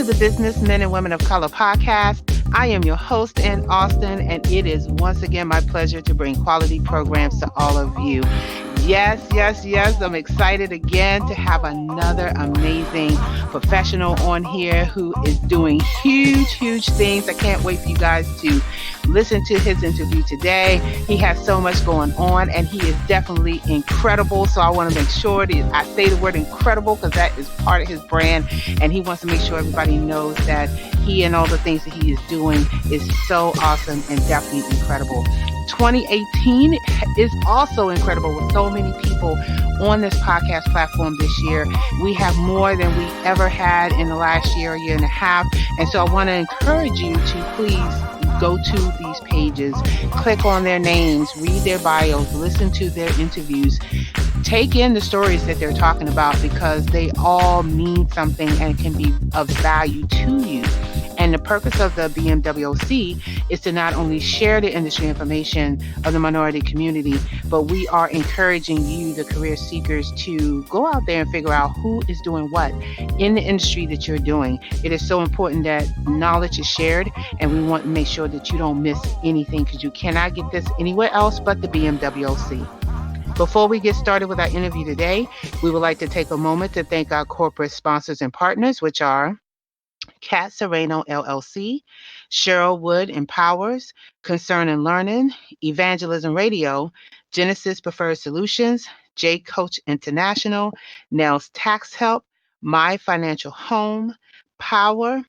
the Businessmen and Women of Color podcast. I am your host, Ann Austin, and it is once again my pleasure to bring quality programs to all of you. Yes, yes, yes. I'm excited again to have another amazing professional on here who is doing huge, huge things. I can't wait for you guys to listen to his interview today. He has so much going on and he is definitely incredible. So I want to make sure that I say the word incredible because that is part of his brand. And he wants to make sure everybody knows that he and all the things that he is doing is so awesome and definitely incredible. 2018 is also incredible with so many people on this podcast platform this year. We have more than we ever had in the last year and a half. And so I want to encourage you to please go to these pages, click on their names, read their bios, listen to their interviews, take in the stories that they're talking about because they all mean something and can be of value to you. And the purpose of the BMWOC is to not only share the industry information of the minority community, but we are encouraging you, the career seekers, to go out there and figure out who is doing what in the industry that you're doing. It is so important that knowledge is shared, and we want to make sure that you don't miss anything because you cannot get this anywhere else but the BMWOC. Before we get started with our interview today, we would like to take a moment to thank our corporate sponsors and partners, which are Cat Sereno LLC, Cheryl Wood Empowers, Concern and Learning, Evangelism Radio, Genesis Preferred Solutions, J Coach International, Nels Tax Help, My Financial Home, Power,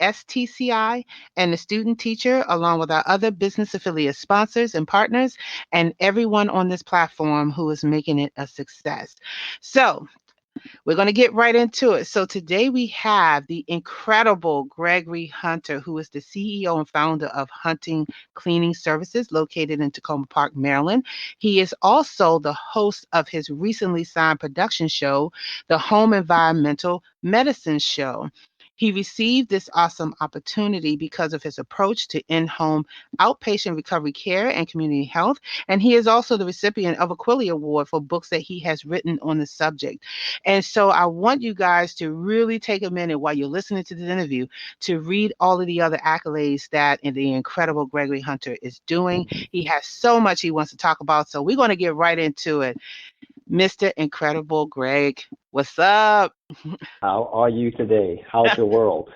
STCI, and the Student Teacher, along with our other business affiliate sponsors and partners, and everyone on this platform who is making it a success. So, we're going to get right into it. So today we have the incredible Gregory Hunter, who is the CEO and founder of Hunting Cleaning Services located in Tacoma Park, Maryland. He is also the host of his recently signed production show, the Home Environmental Medicine Show. He received this awesome opportunity because of his approach to in-home outpatient recovery care and community health. And he is also the recipient of a Quilly Award for books that he has written on the subject. And so I want you guys to really take a minute while you're listening to this interview to read all of the other accolades that the incredible Gregory Hunter is doing. He has so much he wants to talk about. So we're going to get right into it. Mr. Incredible Greg, what's up? How are you today? How's your world?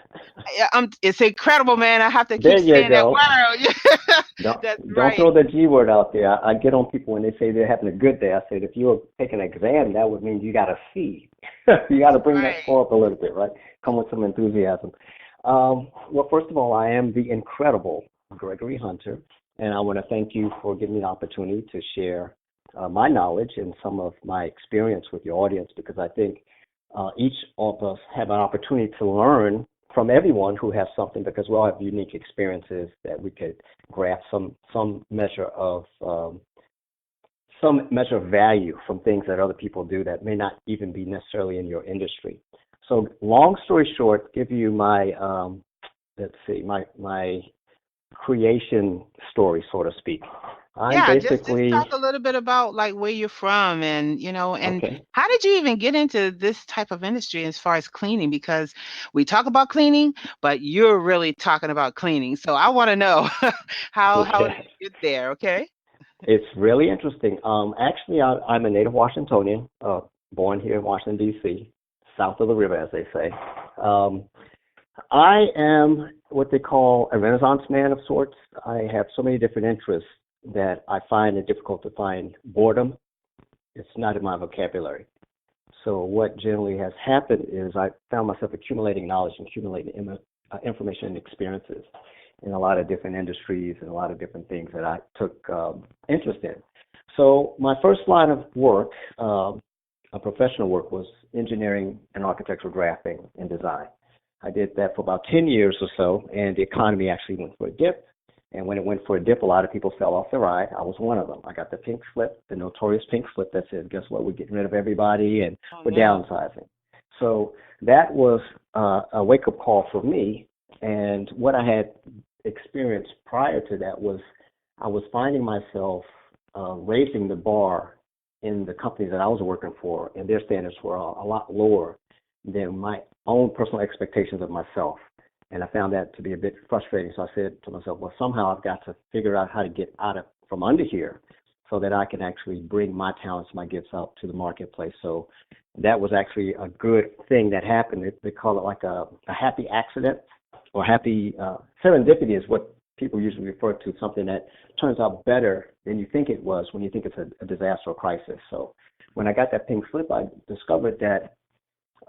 It's incredible, man. I have to There keep you saying that go. word. Don't That's don't right. throw the G word out there. I get on people when they say they're having a good day. I said if you were taking an exam, that would mean you got a C. You got to bring that Right. score up a little bit, right? Come with some enthusiasm. Well, first of all, I am the incredible Gregory Hunter, and I want to thank you for giving me the opportunity to share my knowledge and some of my experience with your audience because I think each of us have an opportunity to learn from everyone who has something because we all have unique experiences that we could grasp some measure of value from things that other people do that may not even be necessarily in your industry. So long story short, give you my my creation story, so to speak. I'm Yeah, just basically talk a little bit about like where you're from and and okay. how did you even get into this type of industry as far as cleaning? Because we talk about cleaning, but you're really talking about cleaning. So I want to know how did Okay. you get there, okay? It's really interesting. Actually, I'm a native Washingtonian, born here in Washington, D.C., south of the river, as they say. Um, I am what they call a Renaissance man of sorts. I have so many different interests that I find it difficult to find boredom. It's not in my vocabulary. So what generally has happened is I found myself accumulating knowledge and accumulating information and experiences in a lot of different industries and a lot of different things that I took interest in. So my first line of work, a professional work, was engineering and architectural drafting and design. I did that for about 10 years or so, and the economy actually went for a dip. And when it went for a dip, a lot of people fell off the ride. I was one of them. I got the pink slip, the notorious pink slip that said, guess what, we're getting rid of everybody and Oh we're no. downsizing. So that was a wake-up call for me. And what I had experienced prior to that was I was finding myself raising the bar in the companies that I was working for, and their standards were a lot lower than my own personal expectations of myself. And I found that to be a bit frustrating. So I said to myself, well, somehow I've got to figure out how to get from under here so that I can actually bring my talents, my gifts out to the marketplace. So that was actually a good thing that happened. They call it like a happy accident, or happy serendipity is what people usually refer to, something that turns out better than you think it was when you think it's a disaster or crisis. So when I got that pink slip, I discovered that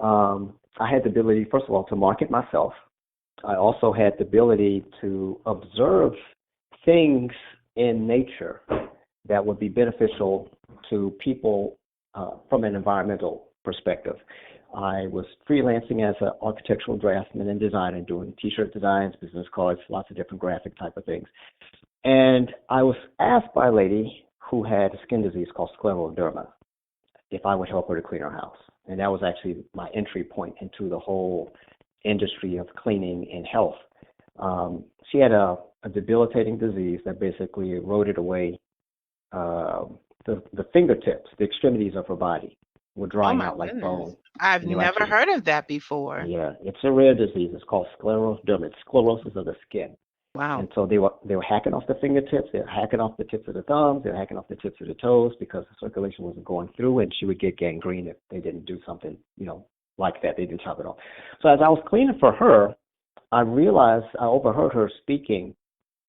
I had the ability, first of all, to market myself. I also had the ability to observe things in nature that would be beneficial to people from an environmental perspective. I was freelancing as an architectural draftsman and designer, doing T-shirt designs, business cards, lots of different graphic type of things. And I was asked by a lady who had a skin disease called scleroderma if I would help her to clean her house. And that was actually my entry point into the whole industry of cleaning and health. She had a debilitating disease that basically eroded away the fingertips, the extremities of her body were Oh drying my out like goodness. bone. I've And they were never actually, heard of that before. yeah, it's a rare disease. It's called scleroderma. It's sclerosis of the skin. Wow. And so they were hacking off the fingertips, they were hacking off the tips of the thumbs, they were hacking off the tips of the toes because the circulation wasn't going through, and she would get gangrene if they didn't do something, like that. They didn't chop it off. So as I was cleaning for her, I realized I overheard her speaking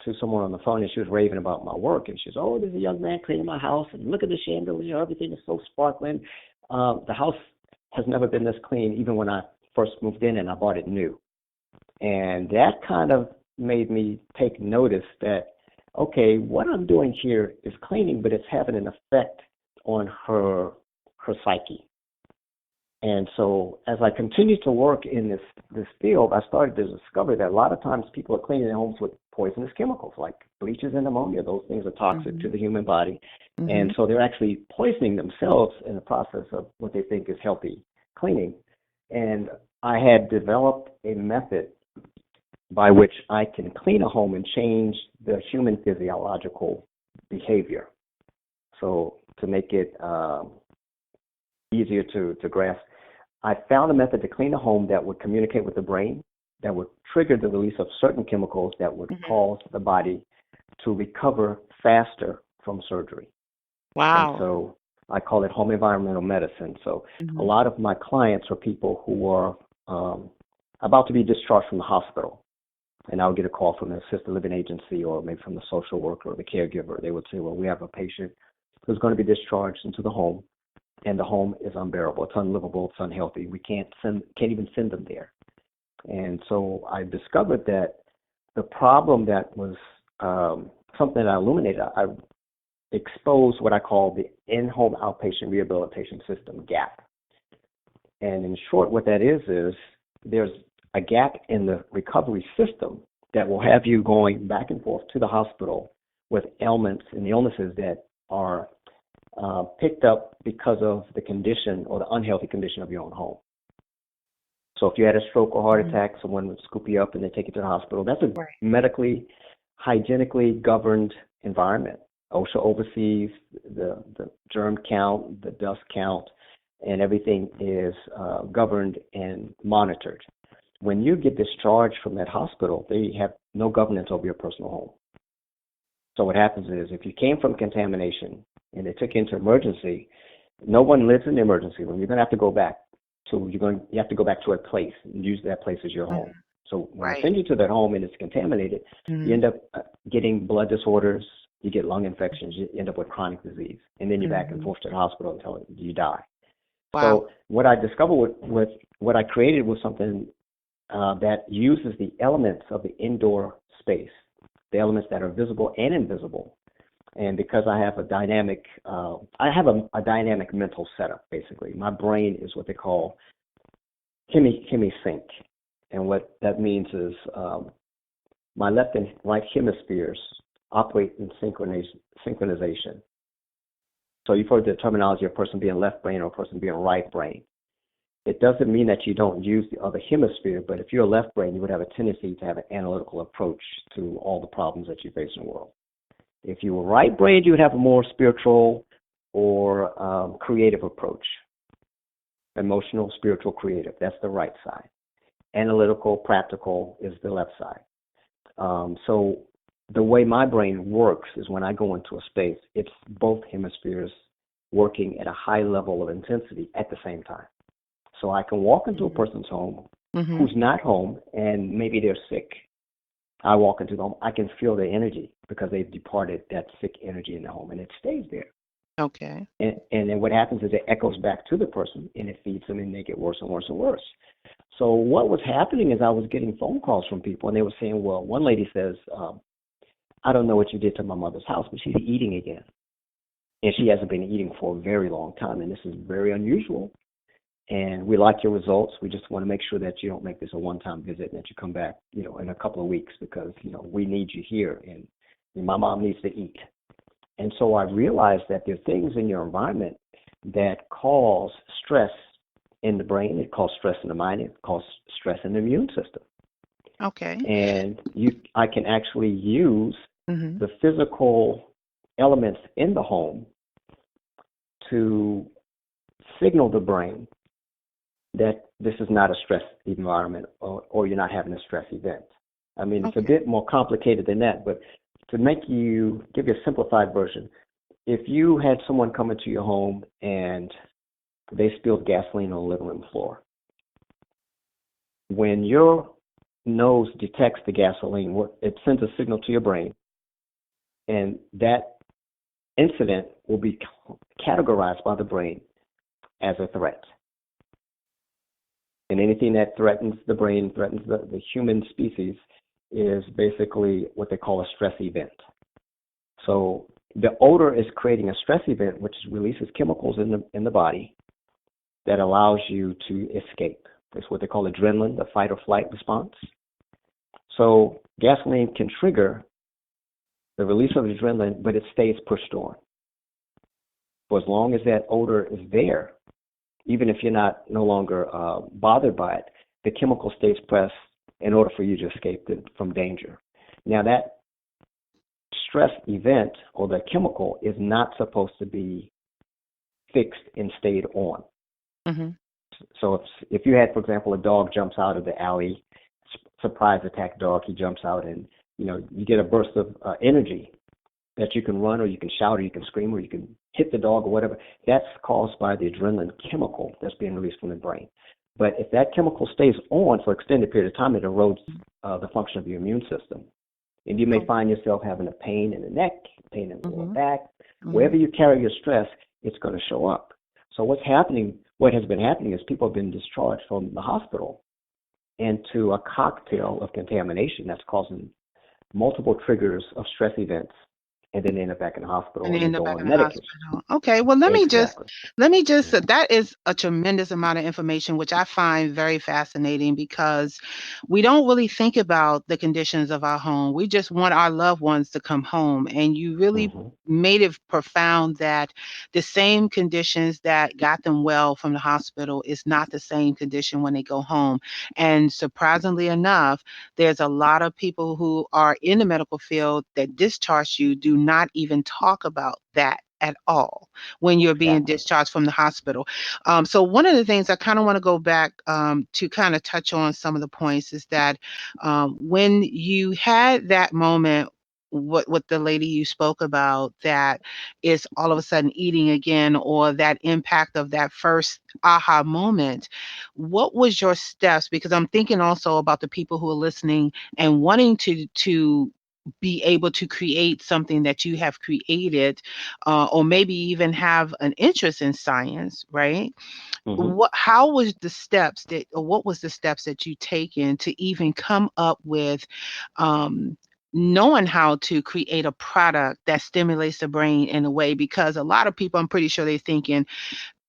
to someone on the phone, and she was raving about my work. And she says, "Oh, there's a young man cleaning my house, and look at the chandelier, everything is so sparkling. The house has never been this clean, even when I first moved in and I bought it new." And that kind of made me take notice that, okay, what I'm doing here is cleaning, but it's having an effect on her psyche. And so as I continued to work in this field, I started to discover that a lot of times people are cleaning their homes with poisonous chemicals like bleaches and ammonia. Those things are toxic to the human body. And so they're actually poisoning themselves in the process of what they think is healthy cleaning. And I had developed a method by which I can clean a home and change the human physiological behavior. So to make it easier to grasp, I found a method to clean a home that would communicate with the brain, that would trigger the release of certain chemicals that would cause the body to recover faster from surgery. Wow. And so I call it home environmental medicine. So a lot of my clients are people who are about to be discharged from the hospital. And I would get a call from the assisted living agency or maybe from the social worker or the caregiver. They would say, well, we have a patient who's going to be discharged into the home, and the home is unbearable. It's unlivable. It's unhealthy. We can't even send them there. And so I discovered that the problem that was something that I illuminated, I exposed what I call the in-home outpatient rehabilitation system gap. And in short, what that is there's a gap in the recovery system that will have you going back and forth to the hospital with ailments and illnesses that are picked up because of the condition or the unhealthy condition of your own home. So if you had a stroke or heart attack, someone would scoop you up and they take you to the hospital. That's a medically, hygienically governed environment. OSHA oversees the germ count, the dust count, and everything is governed and monitored. When you get discharged from that hospital, they have no governance over your personal home. So what happens is if you came from contamination and they took you into emergency, no one lives in the emergency room. You're going to have to go back you have to go back to a place and use that place as your home. So when they send you to that home and it's contaminated, you end up getting blood disorders, you get lung infections, you end up with chronic disease, and then you're back and forth to the hospital until you die. Wow. So what I discovered with what I created was something that uses the elements of the indoor space, the elements that are visible and invisible. And because I have a dynamic mental setup, basically. My brain is what they call hemisync. And what that means is my left and right hemispheres operate in synchronization. So you've heard the terminology of a person being left brain or a person being right brain. It doesn't mean that you don't use the other hemisphere, but if you're left brain, you would have a tendency to have an analytical approach to all the problems that you face in the world. If you were right-brained, you would have a more spiritual or creative approach. Emotional, spiritual, creative. That's the right side. Analytical, practical is the left side. So the way my brain works is when I go into a space, it's both hemispheres working at a high level of intensity at the same time. So I can walk into a person's home Mm-hmm. who's not home and maybe they're sick. I walk into the home, I can feel their energy because they've departed that sick energy in the home and it stays there. Okay. And then what happens is it echoes back to the person and it feeds them and they get worse and worse and worse. So what was happening is I was getting phone calls from people and they were saying, well, one lady says, I don't know what you did to my mother's house, but she's eating again. And she hasn't been eating for a very long time. And this is very unusual. And we like your results. We just want to make sure that you don't make this a one-time visit and that you come back, in a couple of weeks because, we need you here and my mom needs to eat. And so I realized that there are things in your environment that cause stress in the brain. It causes stress in the mind. It causes stress in the immune system. Okay. And I can actually use Mm-hmm. the physical elements in the home to signal the brain that this is not a stress environment or you're not having a stress event. I mean, it's a Okay. bit more complicated than that, but to give you a simplified version, if you had someone come into your home and they spilled gasoline on the living room floor, when your nose detects the gasoline, it sends a signal to your brain, and that incident will be categorized by the brain as a threat. And anything that threatens the brain, threatens the human species, is basically what they call a stress event. So the odor is creating a stress event, which releases chemicals in the body that allows you to escape. It's what they call adrenaline, the fight or flight response. So gasoline can trigger the release of adrenaline, but it stays pushed on. For as long as that odor is there, even if you're no longer bothered by it, the chemical stays pressed in order for you to escape from danger. Now that stress event or the chemical is not supposed to be fixed and stayed on. Mm-hmm. So if you had, for example, a dog jumps out of the alley, surprise attack dog, he jumps out and you get a burst of energy that you can run or you can shout or you can scream or you can hit the dog or whatever. That's caused by the adrenaline chemical that's being released from the brain. But if that chemical stays on for an extended period of time, it erodes the function of your immune system. And you may find yourself having a pain in the neck, pain in the lower Mm-hmm. back. Mm-hmm. Wherever you carry your stress, it's going to show up. So what has been happening is people have been discharged from the hospital into a cocktail of contamination that's causing multiple triggers of stress events, and then they end up back in the hospital And they and they end up go back in on the medication. hospital. Okay. Well, Exactly. let me just, Mhm. that is a tremendous amount of information, which I find very fascinating because we don't really think about the conditions of our home. We just want our loved ones to come home. And you really Mhm. made it profound that the same conditions that got them well from the hospital is not the same condition when they go home. And surprisingly enough, there's a lot of people who are in the medical field that discharge you do not even talk about that at all when you're being Exactly. discharged from the hospital. So one of the things I kind of want to go back to kind of touch on some of the points is that when you had that moment what the lady you spoke about that is all of a sudden eating again or that impact of that first aha moment, what was your steps? Because I'm thinking also about the people who are listening and wanting to be able to create something that you have created, or maybe even have an interest in science, right? Mhm. How was the steps that, or what was the steps that you taken to even come up with, um, knowing how to create a product that stimulates the brain in a way? Because a lot of people, I'm pretty sure they're thinking,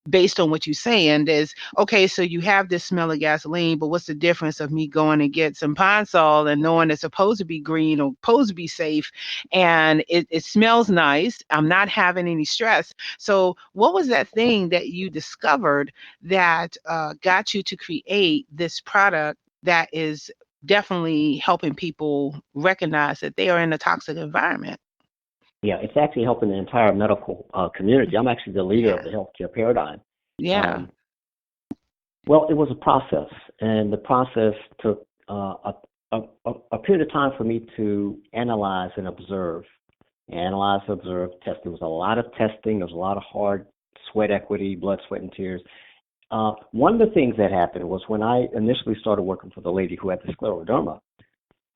based on what you're saying, is okay, so you have this smell of gasoline, but what's the difference of me going and get some pine sol and knowing it's supposed to be green or supposed to be safe and it smells nice. I'm not having any stress. So what was that thing that you discovered that got you to create this product that is definitely helping people recognize that they are in a toxic environment? Yeah, it's actually helping the entire medical community. I'm actually the leader of Yeah. the healthcare paradigm. Yeah. Um, Well, it was a process, and the process took a period of time for me to analyze and observe. Analyze, observe, test. There was a lot of testing. There was a lot of hard sweat equity, blood, sweat, and tears. One of the things that happened was when I initially started working for the lady who had the scleroderma,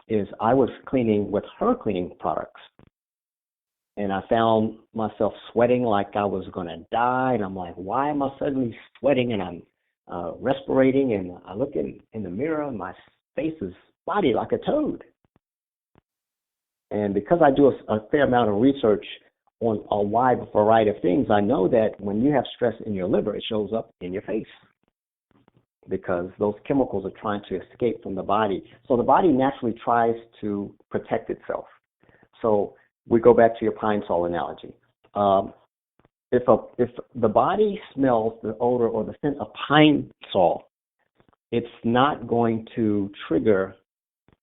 is I was cleaning with her cleaning products, and I found myself sweating like I was going to die. And I'm like, why am I suddenly sweating? And I'm respirating, and I look in the mirror, and my face is spotty like a toad. And because I do a fair amount of research on a wide variety of things, I know that when you have stress in your liver, it shows up in your face because those chemicals are trying to escape from the body. So the body naturally tries to protect itself. So we go back to your pine sol analogy. If the body smells the odor or the scent of pine sol, it's not going to trigger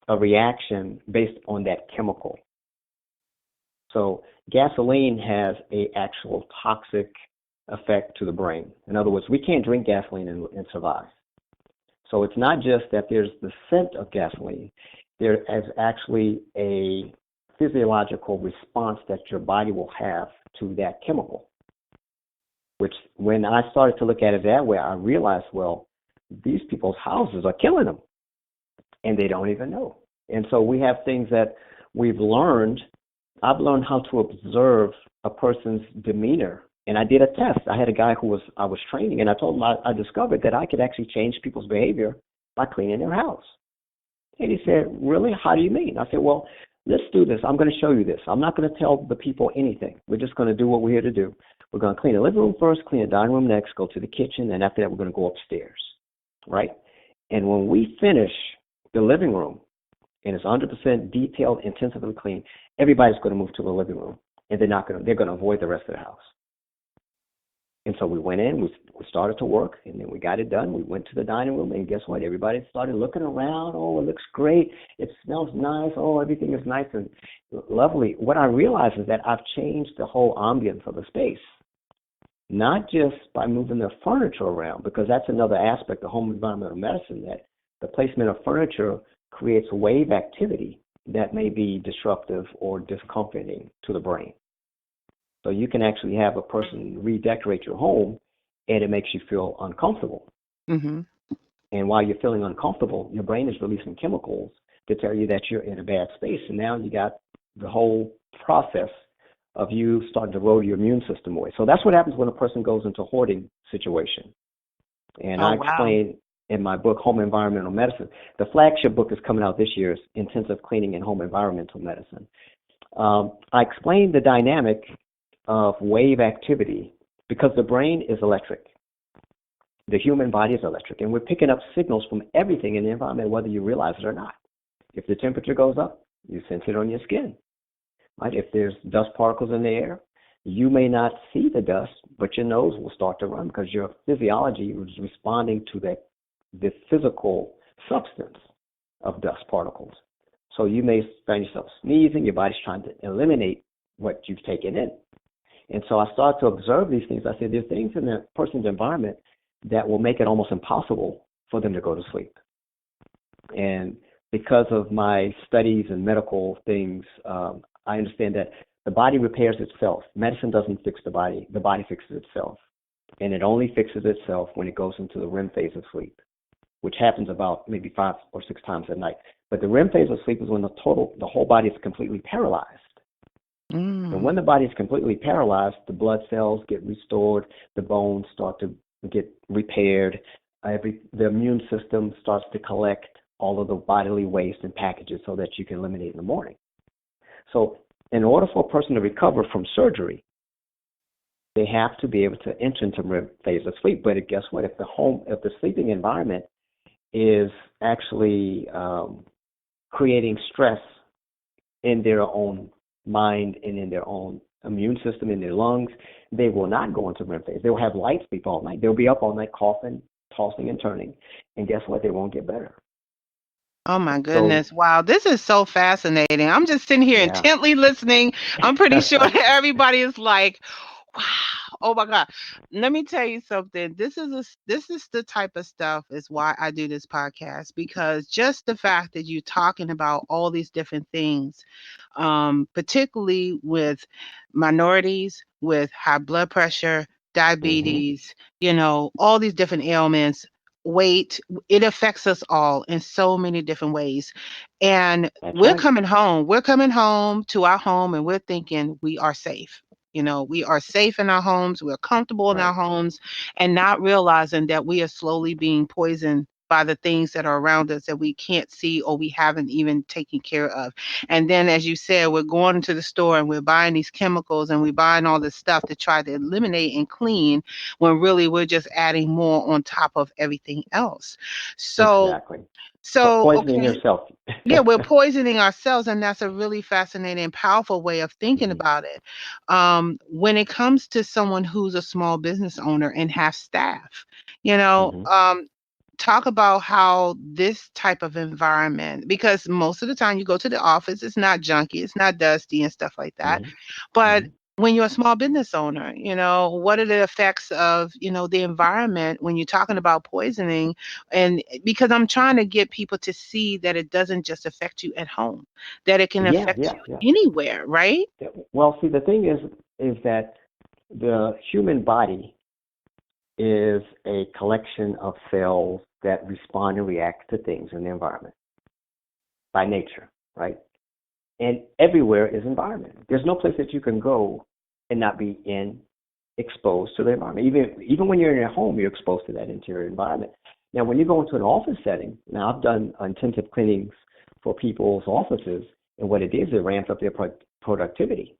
a reaction based on that chemical. So gasoline has a actual toxic effect to the brain. In other words, we can't drink gasoline and survive. So it's not just that there's the scent of gasoline. There is actually a physiological response that your body will have to that chemical, which when I started to look at it that way, I realized, well, these people's houses are killing them, and they don't even know. And so we have things that we've learned. I've learned how to observe a person's demeanor. And I did a test. I had a guy I was training, and I told him I discovered that I could actually change people's behavior by cleaning their house. And he said, really? How do you mean? I said, well, let's do this. I'm going to show you this. I'm not going to tell the people anything. We're just going to do what we're here to do. We're going to clean the living room first, clean the dining room next, go to the kitchen, and after that, we're going to go upstairs, right? And when we finish the living room, and it's 100% detailed, intensively clean, everybody's going to move to the living room, and they're going to avoid the rest of the house. And so we went in, we started to work, and then we got it done. We went to the dining room, and guess what? Everybody started looking around. Oh, it looks great. It smells nice. Oh, everything is nice and lovely. What I realized is that I've changed the whole ambience of the space, not just by moving the furniture around, because that's another aspect of home environmental medicine, that the placement of furniture creates wave activity that may be disruptive or discomforting to the brain. So you can actually have a person redecorate your home, and it makes you feel uncomfortable. Mm-hmm. And while you're feeling uncomfortable, your brain is releasing chemicals to tell you that you're in a bad space. And now you got the whole process of you starting to roll your immune system away. So that's what happens when a person goes into a hoarding situation. And Oh, I wow. explain in my book, Home Environmental Medicine. The flagship book is coming out this year, Intensive Cleaning and Home Environmental Medicine. I explain the dynamic of wave activity because the brain is electric. The human body is electric, and we're picking up signals from everything in the environment, whether you realize it or not. If the temperature goes up, you sense it on your skin. Right? If there's dust particles in the air, you may not see the dust, but your nose will start to run because your physiology is responding to the physical substance of dust particles. So you may find yourself sneezing, your body's trying to eliminate what you've taken in. And so I started to observe these things. I said, there are things in a person's environment that will make it almost impossible for them to go to sleep. And because of my studies and medical things, I understand that the body repairs itself. Medicine doesn't fix the body fixes itself. And it only fixes itself when it goes into the REM phase of sleep, which happens about maybe 5 or 6 times a night. But the REM phase of sleep is when the whole body is completely paralyzed. And when the body is completely paralyzed, the blood cells get restored, the bones start to get repaired, the immune system starts to collect all of the bodily waste and packages so that you can eliminate in the morning. So in order for a person to recover from surgery, they have to be able to enter into REM phase of sleep. But guess what? If the sleeping environment is actually creating stress in their own mind and in their own immune system, in their lungs, they will not go into REM phase. They will have light sleep all night. They'll be up all night coughing, tossing and turning. And guess what? They won't get better. Oh my So, goodness. Wow. This is so fascinating. I'm just sitting here yeah. intently listening. I'm pretty sure that everybody is like, wow. Oh my God. Let me tell you something. This is the type of stuff is why I do this podcast, because just the fact that you're talking about all these different things, particularly with minorities, with high blood pressure, Hmm. diabetes, all these different ailments, weight, it affects us all in so many different ways. And That's right. we're coming home to our home and we're thinking we are safe. We are safe in our homes, we're comfortable in our Right. homes, and not realizing that we are slowly being poisoned by the things that are around us that we can't see or we haven't even taken care of. And then, as you said, we're going to the store and we're buying these chemicals and we're buying all this stuff to try to eliminate and clean when really we're just adding more on top of everything else. So, Exactly. Poisoning okay. yourself. Yeah, we're poisoning ourselves, and that's a really fascinating, powerful way of thinking Hmm. about it. When it comes to someone who's a small business owner and have staff, you know, Hmm. um, talk about how this type of environment, because most of the time you go to the office, it's not junky, it's not dusty and stuff like that. Hmm. But Hmm. when you're a small business owner, what are the effects of, the environment when you're talking about poisoning? And because I'm trying to get people to see that it doesn't just affect you at home, that it can Yeah, affect yeah, you yeah. anywhere, right? Yeah. Well, see, the thing is that the human body is a collection of cells that respond and react to things in the environment by nature, right? And everywhere is environment. There's no place that you can go and not be exposed to the environment. Even when you're in your home, you're exposed to that interior environment. Now, when you go into an office setting, now I've done intensive cleanings for people's offices, and what it is, it ramps up their productivity.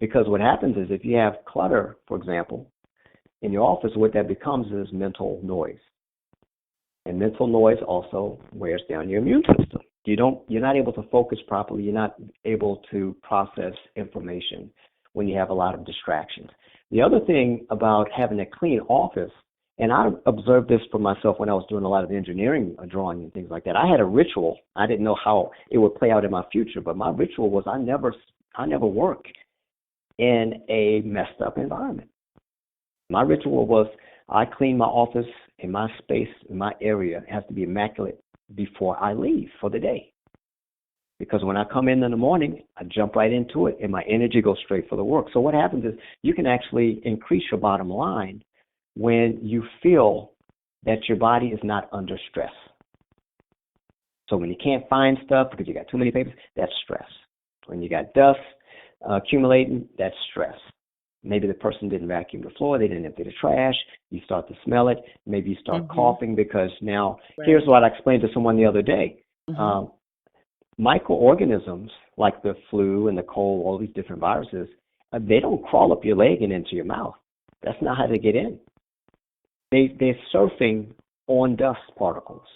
Because what happens is if you have clutter, for example, in your office, what that becomes is mental noise. And mental noise also wears down your immune system. You're not able to focus properly. You're not able to process information when you have a lot of distractions. The other thing about having a clean office, and I observed this for myself when I was doing a lot of engineering drawing and things like that. I had a ritual. I didn't know how it would play out in my future, but my ritual was I never work in a messed up environment. My ritual was I clean my office and my space, my area has to be immaculate before I leave for the day. Because when I come in the morning, I jump right into it and my energy goes straight for the work. So what happens is you can actually increase your bottom line when you feel that your body is not under stress. So when you can't find stuff because you got too many papers, that's stress. When you got dust accumulating, that's stress. Maybe the person didn't vacuum the floor, they didn't empty the trash, you start to smell it, maybe you start Mm-hmm. coughing because now, here's Right. what I explained to someone the other day. Mm-hmm. Um, Microorganisms like the flu and the cold, all these different viruses, they don't crawl up your leg and into your mouth. That's not how they get in. They're surfing on dust particles,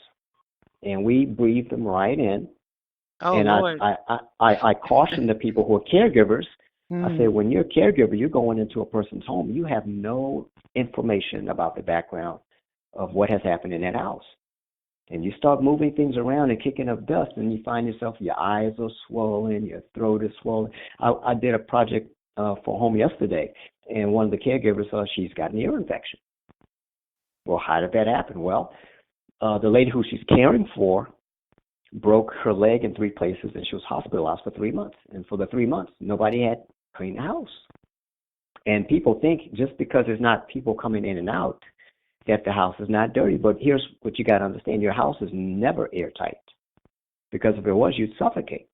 and we breathe them right in. Oh, And Lord. I caution the people who are caregivers. I say, Mm. when you're a caregiver, you're going into a person's home. You have no information about the background of what has happened in that house. And you start moving things around and kicking up dust, and you find yourself, your eyes are swollen, your throat is swollen. I did a project for home yesterday, and one of the caregivers, she's got an ear infection. Well, how did that happen? Well, the lady who she's caring for broke her leg in three places, and she was hospitalized for 3 months. And for the 3 months, nobody had cleaned the house. And people think just because there's not people coming in and out that the house is not dirty. But here's what you got to understand: your house is never airtight, because if it was, you'd suffocate.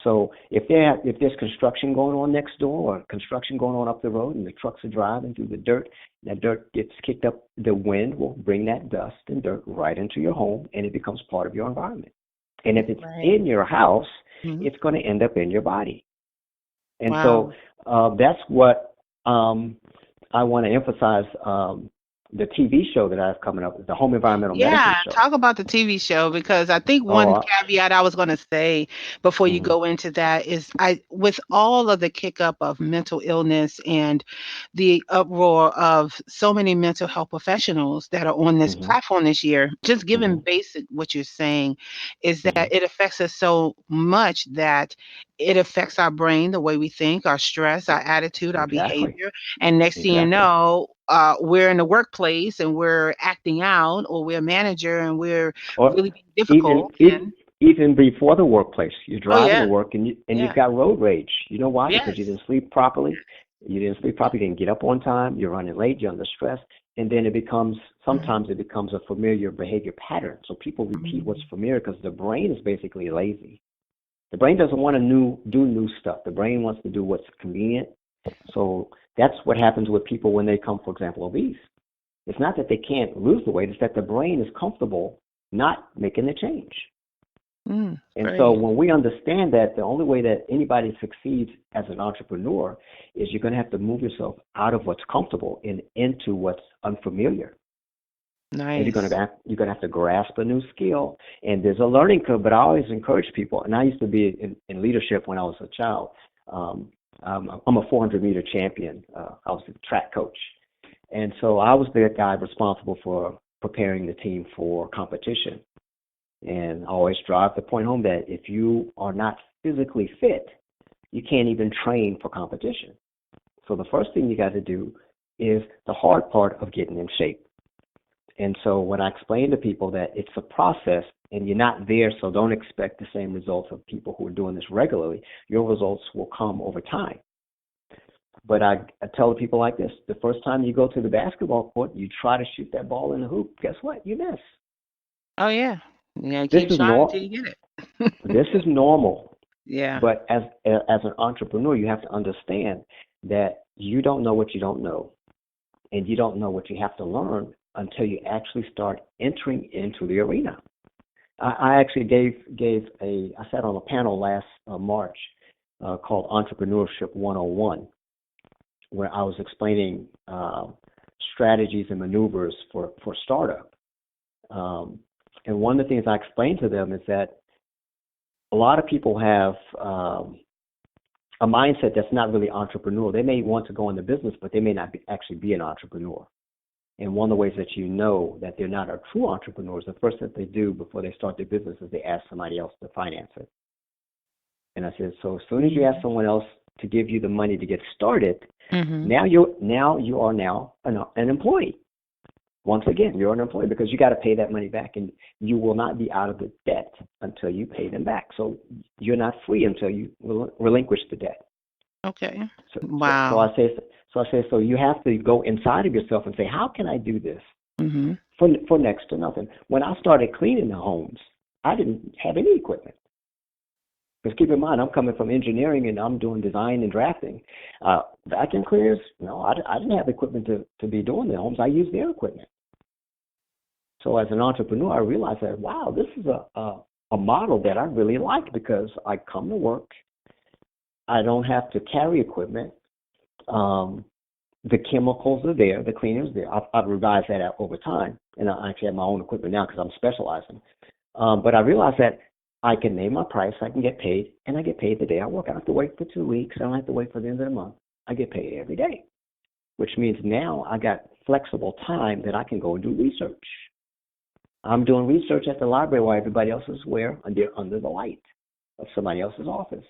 So if there's construction going on next door or construction going on up the road and the trucks are driving through the dirt, that dirt gets kicked up, the wind will bring that dust and dirt right into your home, and it becomes part of your environment. And if it's Right. in your house, Mm-hmm. it's going to end up in your body. And so Wow. that's what I want to emphasize the TV show that I have coming up is the Home Environmental Yeah, Medicine Show. talk about the TV show because I think Oh, one caveat I was going to say before you mhm, go into that is I with all of the kick up of mental illness and the uproar of so many mental health professionals that are on this mhm, platform this year, just given mhm, basic what you're saying is that mhm. it affects us so much that it affects our brain, the way we think, our stress, our attitude, our Exactly, behavior. And next thing you exactly. know, we're in the workplace and we're acting out, or we're a manager and we're Or really being difficult. even And even before the workplace, you're oh driving to yeah, work and you've yeah, got road rage. You know why? Because you yes, didn't sleep properly. You didn't sleep properly. You didn't get up on time. You're running late. You're under stress, and then mhm, sometimes it becomes a familiar behavior pattern. So people repeat what's mhm, familiar because the brain is basically lazy. The brain doesn't want to do new stuff. The brain wants to do what's convenient. So that's what happens with people when they come, for example, obese. It's not that they can't lose the weight, it's that the brain is comfortable not making the change. And so right, when we understand that the only way that anybody succeeds as an entrepreneur is you're going to have to move yourself out of what's comfortable and into what's unfamiliar. And nice. you're going to have to grasp a new skill. And there's a learning curve, but I always encourage people. And I used to be in leadership when I was a child. I'm a 400-meter champion. I was a track coach. And so I was the guy responsible for preparing the team for competition. And I always drive the point home that if you are not physically fit, you can't even train for competition. So the first thing you got to do is the hard part of getting in shape. And so when I explain to people that it's a process and you're not there, so don't expect the same results of people who are doing this regularly, your results will come over time. But I tell the people like this, the first time you go to the basketball court, you try to shoot that ball in the hoop. Guess what? You miss. Oh yeah, yeah. This Keep is trying until you get this it. is normal. Yeah. But as an entrepreneur, you have to understand that you don't know what you don't know, and you don't know what you have to learn until you actually start entering into the arena. I actually I sat on a panel last March called Entrepreneurship 101, where I was explaining strategies and maneuvers for startup. And one of the things I explained to them is that a lot of people have a mindset that's not really entrepreneurial. They may want to go into business, but they may not actually be an entrepreneur. And one of the ways that you know that they're not a true entrepreneurs, the first thing they do before they start their business is they ask somebody else to finance it. And I said, so as soon as you ask Mhm. someone else to give you the money to get started, Mhm. now you are now an employee. Once again, you're an employee because you got to pay that money back, and you will not be out of the debt until you pay them back. So you're not free until you relinquish the debt. Okay. So, so, so Wow. I say, so you have to go inside of yourself and say, how can I do this Mhm. for next to nothing? When I started cleaning the homes, I didn't have any equipment. Because keep in mind, I'm coming from engineering and I'm doing design and drafting. Vacuum cleaners, no, I didn't have equipment to be doing the homes. I used their equipment. So as an entrepreneur, I realized that, wow, this is a model that I really like because I come to work. I don't have to carry equipment. Um, the chemicals are there, the cleaners there. I've revised that out over time, and I actually have my own equipment now because I'm specializing. But I realized that I can name my price, I can get paid, and I get paid the day I work. I don't have to wait for 2 weeks. I don't have to wait for the end of the month. I get paid every day, which means now I got flexible time that I can go and do research. I'm doing research at the library while everybody else is where? Under the light of somebody else's office.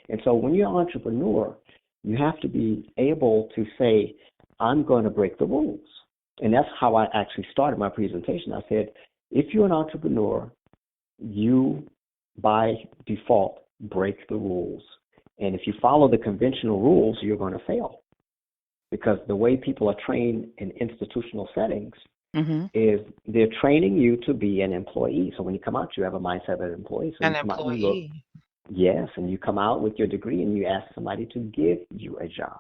And so when you're an entrepreneur, you have to be able to say, I'm going to break the rules. And that's how I actually started my presentation. I said, if you're an entrepreneur, you by default break the rules. And if you follow the conventional rules, you're going to fail. Because the way people are trained in institutional settings Mhm. is they're training you to be an employee. So when you come out, you have a mindset of an employee. So An you come out and you look, employee. yes, and you come out with your degree and you ask somebody to give you a job.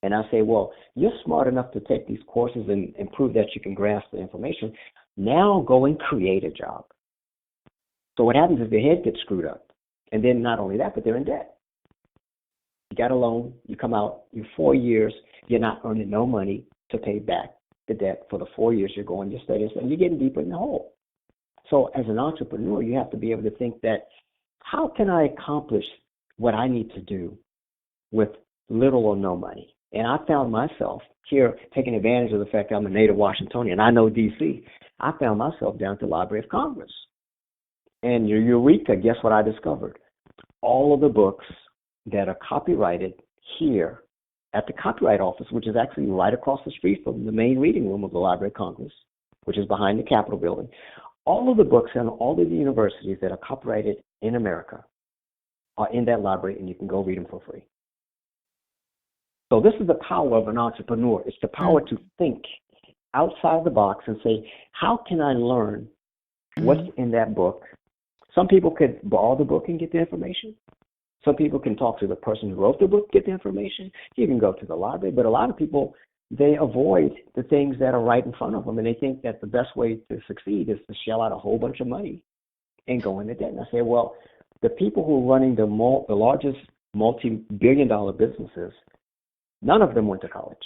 And I say, well, you're smart enough to take these courses and prove that you can grasp the information. Now go and create a job. So what happens is their head gets screwed up. And then not only that, but they're in debt. You got a loan, you come out, you're 4 years, you're not earning no money to pay back the debt for the 4 years you're going, you're studying, and you're getting deeper in the hole. So as an entrepreneur, you have to be able to think that, how can I accomplish what I need to do with little or no money? And I found myself here taking advantage of the fact that I'm a native Washingtonian. I know D.C. I found myself down at the Library of Congress. And eureka, guess what I discovered? All of the books that are copyrighted here at the Copyright Office, which is actually right across the street from the main reading room of the Library of Congress, which is behind the Capitol building. All of the books and all of the universities that are copyrighted in America are in that library, and you can go read them for free. So this is the power of an entrepreneur. It's the power to think outside the box and say, how can I learn what's in that book? Some people could borrow the book and get the information. Some people can talk to the person who wrote the book, get the information. You can go to the library, but a lot of people, they avoid the things that are right in front of them, and they think that the best way to succeed is to shell out a whole bunch of money and go into debt. And I say, well, the people who are running the largest multi-billion-dollar businesses, none of them went to college.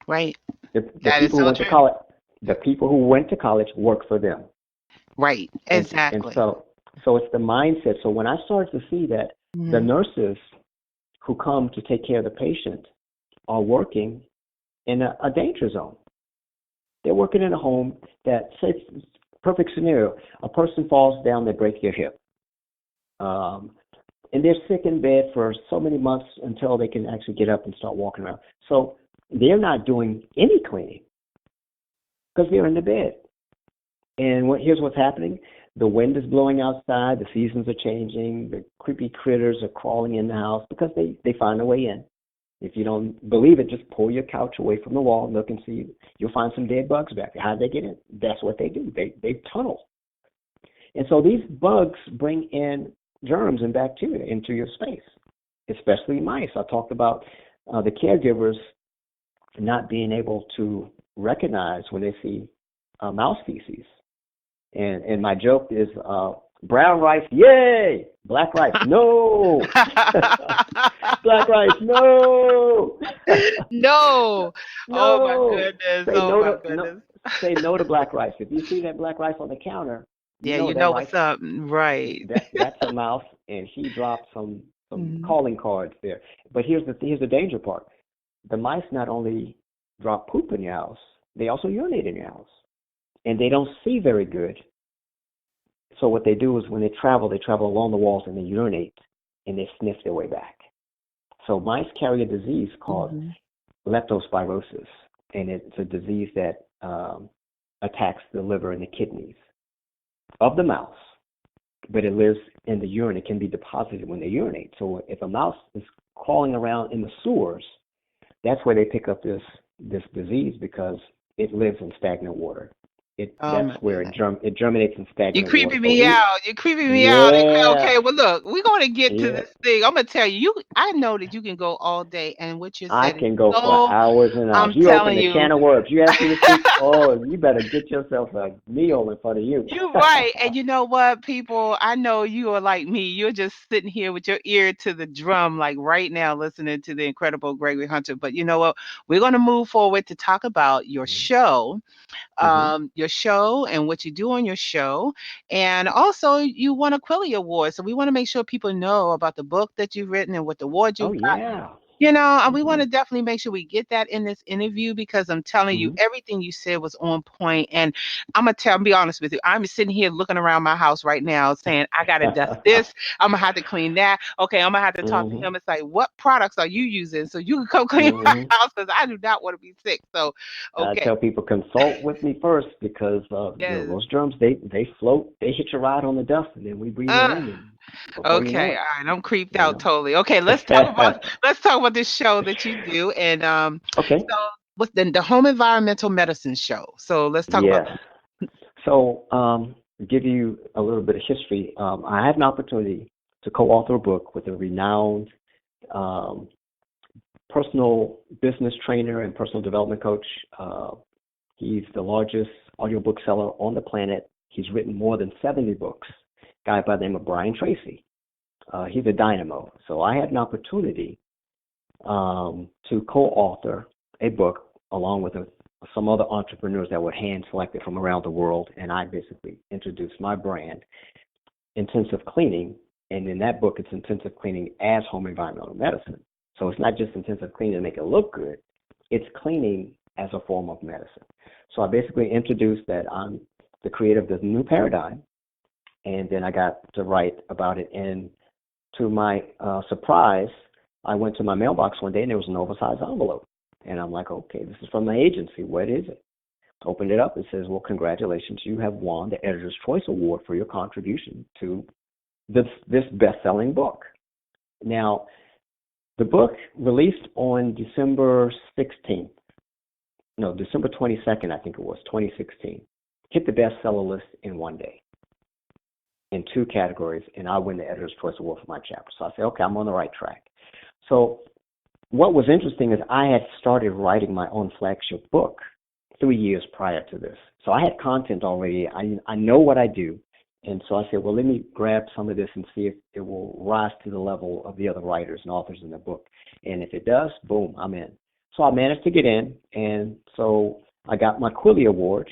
Right. The That is people who so went true. to college, the people who went to college work for them. Right. Exactly. And so it's the mindset. So when I started to see that the nurses who come to take care of the patient are working in a danger zone. They're working in a home that, say, perfect scenario, a person falls down, they break their hip. And they're sick in bed for so many months until they can actually get up and start walking around. So they're not doing any cleaning because they're in the bed. And here's what's happening. The wind is blowing outside. The seasons are changing. The creepy critters are crawling in the house because they find a way in. If you don't believe it, just pull your couch away from the wall and look and see. You'll find some dead bugs back there. How do they get in? That's what they do. They tunnel. And so these bugs bring in germs and bacteria into your space, especially mice. I talked about the caregivers not being able to recognize when they see mouse feces. And my joke is brown rice, yay! Black rice, no! Black rice, no! No. Oh my No! goodness. Say Oh no my to goodness. say no to black rice. If you see that black rice on the counter, you Yeah, know you that know rice, what's up. Right. that's a mouse, and he dropped some Mhm. calling cards there. But here's the danger part. The mice not only drop poop in your house, they also urinate in your house. And they don't see very good. So what they do is when they travel along the walls and they urinate and they sniff their way back. So mice carry a disease called leptospirosis, and it's a disease that attacks the liver and the kidneys of the mouse. But it lives in the urine. It can be deposited when they urinate. So if a mouse is crawling around in the sewers, that's where they pick up this disease because it lives in stagnant water. Oh That's my where goodness. it germinates in You're stagnant water. creeping So me out. You're creeping me out. yeah, Okay, well, look, we're going to get to yeah. this thing. I'm going to tell you, I know that you can go all day, and what you I said is can go for so, hours and hours. I'm You open telling a you. can of worms. You ask me to speak. Oh, you better get yourself a meal in front of you. You're right. And you know what, people? I know you are like me. You're just sitting here with your ear to the drum, like right now, listening to the incredible Gregory Hunter. But you know what? We're going to move forward to talk about Mm-hmm. your show and what you do on your show. And also, you won a Quilly Award. So we want to make sure people know about the book that you've written and what the award Oh you've got. yeah. And we want Mm-hmm. to definitely make sure we get that in this interview because I'm telling you, Mm-hmm. everything you said was on point. And be honest with you, I'm sitting here looking around my house right now saying, I got to dust this. I'm going to have to clean that. Okay, I'm going to have to talk to mm-hmm. him. It's like, what products are you using? So you can come clean my Mm-hmm. house because I do not want to be sick. So, I okay. tell people consult with me first because Yes. those germs they float, they hit your ride on the dust, and then we breathe it Uh, in, and before you know okay. it, All right. I'm creeped you out know. totally. Okay, let's talk about this show that you do. And Okay. so with the home environmental medicine show. So let's talk about Yes. So, give you a little bit of history. I had an opportunity to co-author a book with a renowned um, personal business trainer and personal development coach. He's the largest audiobook seller on the planet. He's written more than 70 books. A guy by the name of Brian Tracy. He's a dynamo. So I had an opportunity to co-author a book along with some other entrepreneurs that were hand selected from around the world, and I basically introduced my brand, Intensive Cleaning, and in that book it's Intensive Cleaning as Home Environmental Medicine. So it's not just intensive cleaning to make it look good, it's cleaning as a form of medicine. So I basically introduced that I'm the creator of this new paradigm, and then I got to write about it. And to my surprise, I went to my mailbox one day and there was an oversized envelope. And I'm like, okay, this is from the agency. What is it? Opened it up. It says, well, congratulations. You have won the Editor's Choice Award for your contribution to this best-selling book. Now, the book released on December 16th. No, December 22nd, I think it was, 2016. Hit the bestseller list in one day in 2 categories, and I win the Editor's Choice Award for my chapter. So I said, okay, I'm on the right track. So what was interesting is I had started writing my own flagship book 3 years prior to this. So I had content already. I know what I do. And so I said, well, let me grab some of this and see if it will rise to the level of the other writers and authors in the book. And if it does, boom, I'm in. So I managed to get in. And so I got my Quilly Award,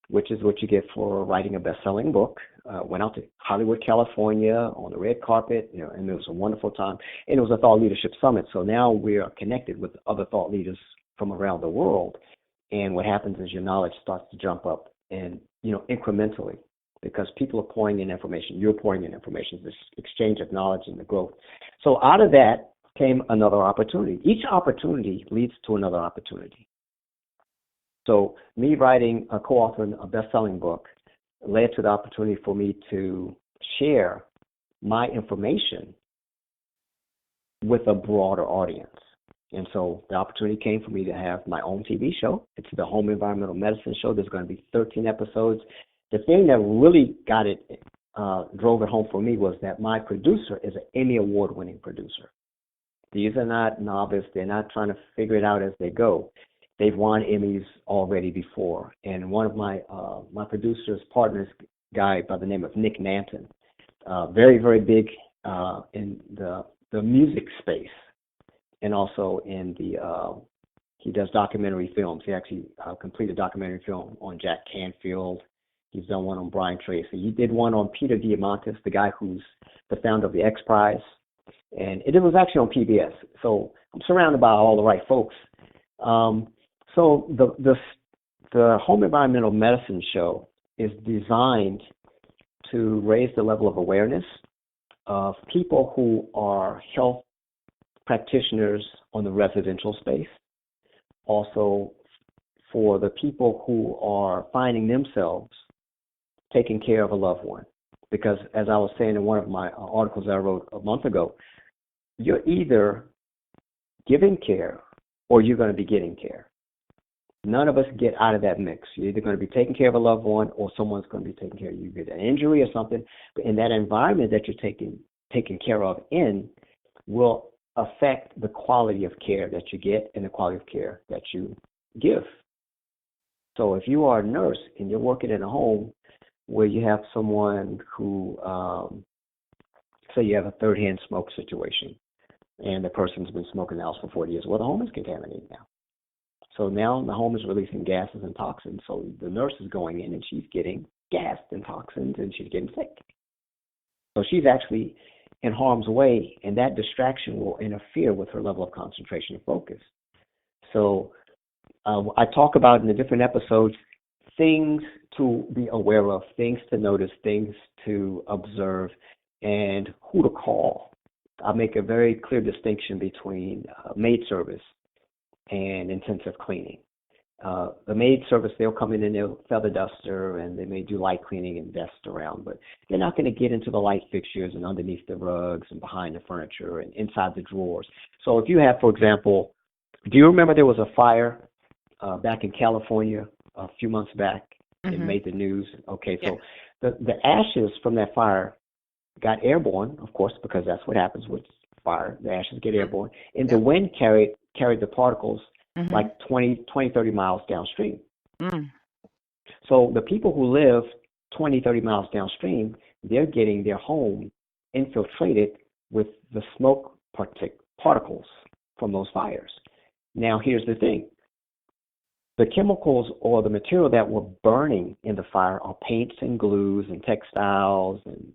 which is what you get for writing a best-selling book. Went out to Hollywood, California on the red carpet, and it was a wonderful time. And it was a thought leadership summit. So now we are connected with other thought leaders from around the world. And what happens is your knowledge starts to jump up and, incrementally, because people are pouring in information. You're pouring in information, this exchange of knowledge and the growth. So out of that came another opportunity. Each opportunity leads to another opportunity. So me writing, co-authoring a best-selling book led to the opportunity for me to share my information with a broader audience. And so the opportunity came for me to have my own TV show. It's the Home Environmental Medicine Show. There's going to be 13 episodes. The thing that really drove it home for me was that my producer is an Emmy Award-winning producer. These are not novice. They're not trying to figure it out as they go. They've won Emmys already before. And one of my producer's partners, guy by the name of Nick Nanton, very, very big in the music space, and also in he does documentary films. He actually completed a documentary film on Jack Canfield. He's done one on Brian Tracy. He did one on Peter Diamandis, the guy who's the founder of the X Prize. And it was actually on PBS. So I'm surrounded by all the right folks. So the Home Environmental Medicine Show is designed to raise the level of awareness of people who are health practitioners on the residential space. Also for the people who are finding themselves taking care of a loved one. Because as I was saying in one of my articles that I wrote a month ago, you're either giving care or you're going to be getting care. None of us get out of that mix. You're either going to be taking care of a loved one or someone's going to be taking care of you. You get an injury or something, but in that environment that you're taken care of in will affect the quality of care that you get and the quality of care that you give. So if you are a nurse and you're working in a home where you have someone who, say you have a third-hand smoke situation, and the person's been smoking the house for 40 years, well, the home is contaminated now. So now the home is releasing gases and toxins. So the nurse is going in and she's getting gas and toxins and she's getting sick. So she's actually in harm's way, and that distraction will interfere with her level of concentration and focus. So I talk about in the different episodes things to be aware of, things to notice, things to observe, and who to call. I make a very clear distinction between maid service and intensive cleaning. The maid service, they'll come in and they'll feather duster and they may do light cleaning and dust around, but they're not going to get into the light fixtures and underneath the rugs and behind the furniture and inside the drawers. So if you have, for example, do you remember there was a fire back in California a few months back? It made the news. Okay, so the ashes from that fire got airborne, of course, because that's what happens with fire. The ashes get airborne. And the wind carried the particles like 20, 30 miles downstream. So the people who live 20, 30 miles downstream, they're getting their home infiltrated with the smoke particles from those fires. Now, here's the thing. the chemicals or the material that we're burning in the fire are paints and glues and textiles and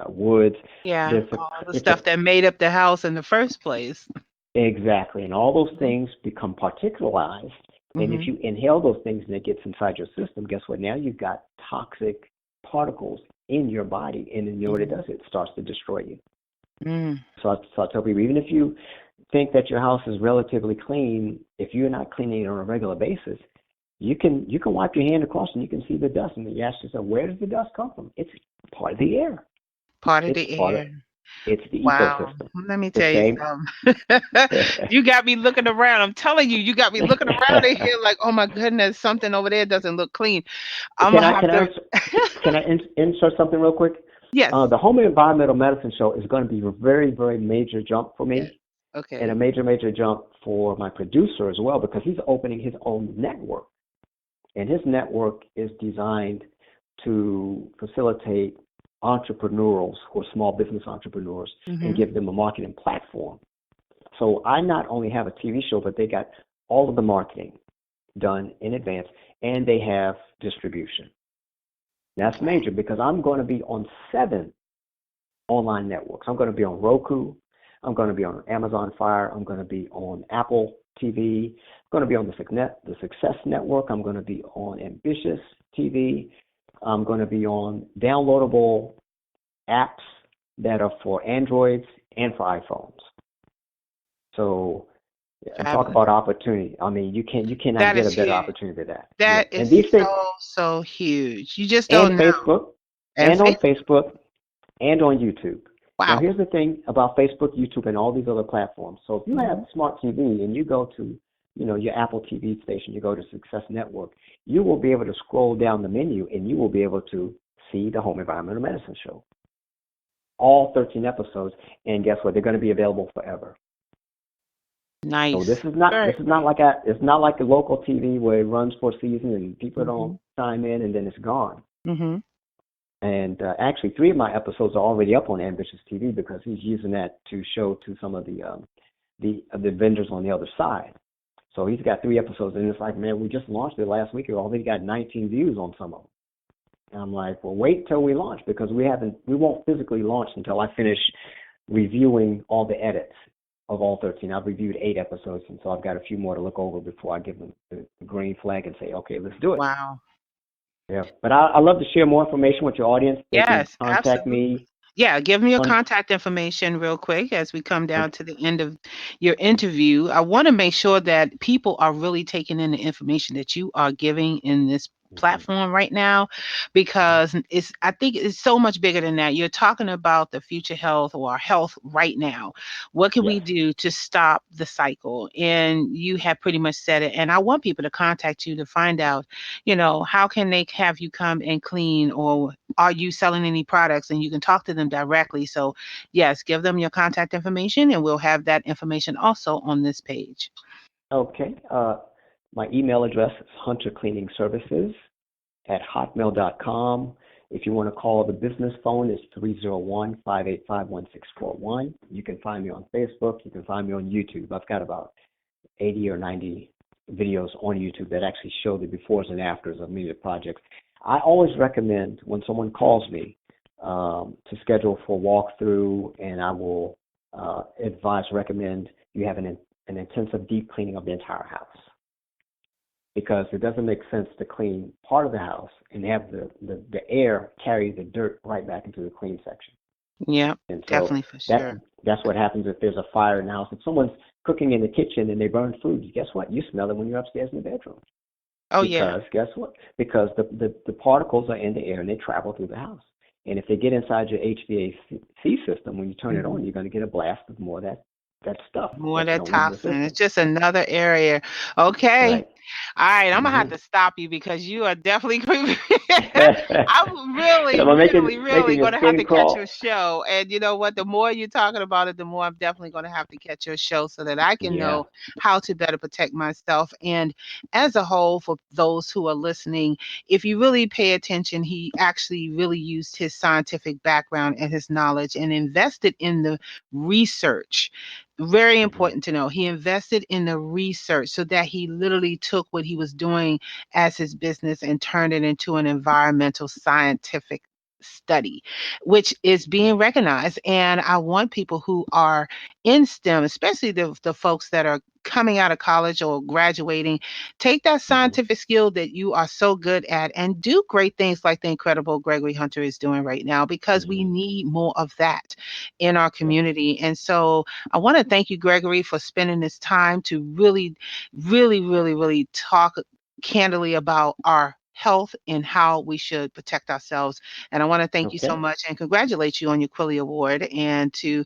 woods. Yeah, There's a, all the it's a stuff that made up the house in the first place. Exactly, and all those things become particularized. And if Mm-hmm. you inhale those things and it gets inside your system, guess what? Now you've got toxic particles in your body, and then you know what it Mm-hmm. does? It starts to destroy you. Mm. So I tell people, even if you think that your house is relatively clean, if you're not cleaning it on a regular basis, you can wipe your hand across and you can see the dust, and then you ask yourself, where does the dust come from? It's part of the air. Part of It's the part of air. it's the Wow. ecosystem. Let me The tell you same. something. You got me looking around. I'm telling you, you got me looking around in here like, oh my goodness, something over there doesn't look clean. I'm Can gonna I have can I to. ins- can I insert something real quick? Yes. The Home Environmental Medicine Show is going to be a very, very major jump for Yes. me, and a Okay. major, major jump for my producer as well, because he's opening his own network, and his network is designed to facilitate entrepreneurs or small business entrepreneurs and Mm-hmm. give them a marketing platform. So I not only have a TV show, but they got all of the marketing done in advance, and they have distribution. That's major because I'm going to be on 7 online networks. I'm going to be on Roku. I'm going to be on Amazon Fire. I'm going to be on Apple TV. I'm going to be on the Success Network. I'm going to be on Ambitious TV. I'm going to be on downloadable apps that are for Androids and for iPhones. So, and talk Fabulous. about opportunity. I mean, you cannot That get a is better huge. opportunity than that. Yeah, That is and these things, so huge. You just and don't know. Facebook, And and on Facebook. Facebook, and on YouTube. Now, Wow. here's the thing about Facebook, YouTube, and all these other platforms. So if you have Mm-hmm. smart TV and you go to, your Apple TV station, you go to Success Network, you will be able to scroll down the menu and you will be able to see the Home Environmental Medicine Show, all 13 episodes. And guess what? They're going to be available forever. So this Nice. is not Very this is not like a local TV where it runs for a season and people mm-hmm. don't chime in and then it's gone. Mm-hmm. And actually, 3 of my episodes are already up on Ambitious TV because he's using that to show to some of the vendors on the other side. So he's got 3 episodes, and it's like, man, we just launched it last week. We already got 19 views on some of them. And I'm like, well, wait till we launch because we won't physically launch until I finish reviewing all the edits of all 13. I've reviewed 8 episodes, and so I've got a few more to look over before I give them the green flag and say, okay, let's do it. Wow. Yeah, but I love to share more information with your audience. They can Yes, contact absolutely. me Yeah, give me your on. contact information real quick as we come down Okay. to the end of your interview. I want to make sure that people are really taking in the information that you are giving in this Mhm. platform right now Mhm. because I think it's so much bigger than that. You're talking about the future health or our health right now. What can we Yes. do to stop the cycle? And you have pretty much said it. And I want people to contact you to find out, how can they have you come and clean, or are you selling any products, and you can talk to them directly. So yes, give them your contact information and we'll have that information also on this page. Okay. My email address is huntercleaningservices@hotmail.com. If you want to call the business phone, it's 301-585-1641. You can find me on Facebook. You can find me on YouTube. I've got about 80 or 90 videos on YouTube that actually show the befores and afters of many of the projects. I always recommend when someone calls me to schedule for a walkthrough, and I will recommend you have an intensive deep cleaning of the entire house because it doesn't make sense to clean part of the house and have the air carry the dirt right back into the clean section. Yeah, And so definitely for that sure. that's what happens if there's a fire in the house. If someone's cooking in the kitchen and they burn food, guess what? You smell it when you're upstairs in the bedroom. Oh yeah. Because guess what? Because the particles are in the air and they travel through the house. And if they get inside your HVAC system, when you turn it Mhm. on, you're going to get a blast of more of that stuff More of that you that don't need in the toxin. It's system. just another area. Okay. Right. All right, I'm gonna have Mm-hmm. to stop you because you are definitely creeping. I'm really, Am I really, making really your gonna have skin to catch your crawl? show. And you know what? The more you're talking about it, the more I'm definitely gonna have to catch your show so that I can Yeah. know how to better protect myself. And as a whole, for those who are listening, if you really pay attention, he actually really used his scientific background and his knowledge and invested in the research. Very Mm-hmm. important to know. He invested in the research so that he literally took took what he was doing as his business and turned it into an environmental scientific study, which is being recognized. And I want people who are in STEM, especially the folks that are coming out of college or graduating, take that Hmm. scientific skill that you are so good at and do great things like the incredible Gregory Hunter is doing right now, because we Hmm. need more of that in our Yes. community. And so I want to thank you, Gregory, for spending this time to really, really, really, really talk candidly about our health and how we should protect ourselves. And I want to thank you so Okay. much and congratulate you on your Quilly Award, and to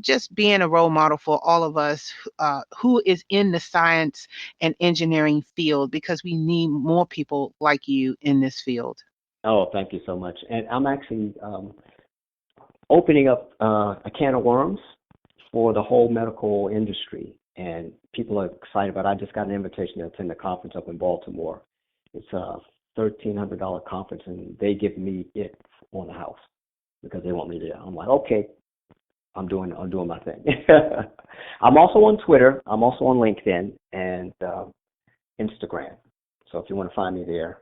just being a role model for all of us who is in the science and engineering field, because we need more people like you in this field. Oh, thank you so much. And I'm actually opening up a can of worms for the whole medical industry, and people are excited. But I just got an invitation to attend a conference up in Baltimore. It's a $1,300 conference, and they give me it on the house because they want me there. I'm like, okay, I'm doing my thing. I'm also on Twitter. I'm also on LinkedIn and Instagram. So if you want to find me there,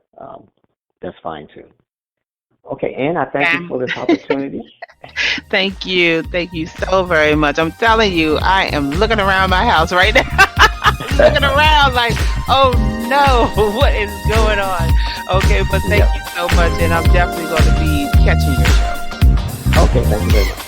that's fine too. Okay, Ann, I thank you Um, for this opportunity. Thank you. Thank you so very much. I'm telling you, I am looking around my house right now. Looking around like, oh no, what is going on? Okay, but thank Yeah. you so much. And I'm definitely going to be catching your show. Okay, thank you very much.